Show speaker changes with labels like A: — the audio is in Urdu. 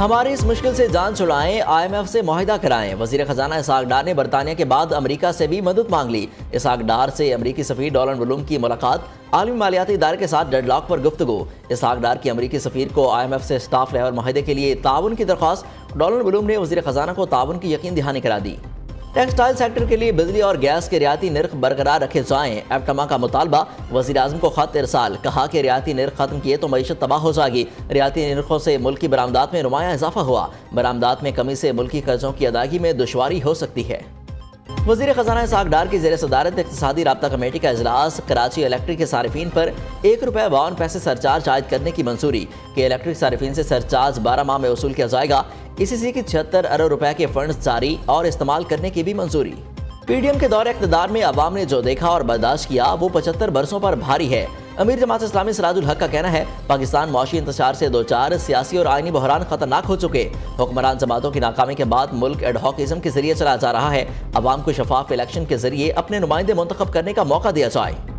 A: ہماری اس مشکل سے جان چھڑائیں، IMF سے معاہدہ کرائیں۔ وزیر خزانہ اسحاق ڈار نے برطانیہ کے بعد امریکہ سے بھی مدد مانگ لی۔ اسحاق ڈار سے امریکی سفیر ڈونلڈ بلوم کی ملاقات، عالمی مالیاتی ادارے کے ساتھ ڈیڈ لاک پر گفتگو۔ اسحاق ڈار کی امریکی سفیر کو IMF سے سٹاف لیول معاہدے کے لیے تعاون کی درخواست، ڈونلڈ بلوم نے وزیر خزانہ کو تعاون کی یقین دہانی کرا دی۔ ٹیکسٹائل سیکٹر کے لیے بجلی اور گیس کے رعایتی نرخ برقرار رکھے جائیں، ایپٹما کا مطالبہ، وزیر اعظم کو خط ارسال، کہا کہ رعایتی نرخ ختم کیے تو معیشت تباہ ہو جائے گی۔ رعایتی نرخوں سے ملکی برآمدات میں نمایاں اضافہ ہوا، برآمدات میں کمی سے ملکی قرضوں کی ادائیگی میں دشواری ہو سکتی ہے۔ وزیر خزانہ اسحاق ڈار کی زیر صدارت اقتصادی رابطہ کمیٹی کا اجلاس، کراچی الیکٹرک کے صارفین پر ₹1.52 سرچارج عائد کرنے کی منظوری، کہ الیکٹرک صارفین سے سرچارج 12 ماہ میں وصول کیا جائے گا۔ ECC کی 76 ارب روپے کے فنڈز جاری اور استعمال کرنے کی بھی منظوری۔ PDM کے دور اقتدار میں عوام نے جو دیکھا اور برداشت کیا وہ 75 برسوں پر بھاری ہے۔ امیر جماعت اسلامی سراج الحق کا کہنا ہے، پاکستان معاشی انتشار سے دوچار، سیاسی اور آئینی بحران خطرناک ہو چکے۔ حکمران جماعتوں کی ناکامی کے بعد ملک ایڈ ہاکزم کے ذریعے چلا جا رہا ہے۔ عوام کو شفاف الیکشن کے ذریعے اپنے نمائندے منتخب کرنے کا موقع دیا جائے۔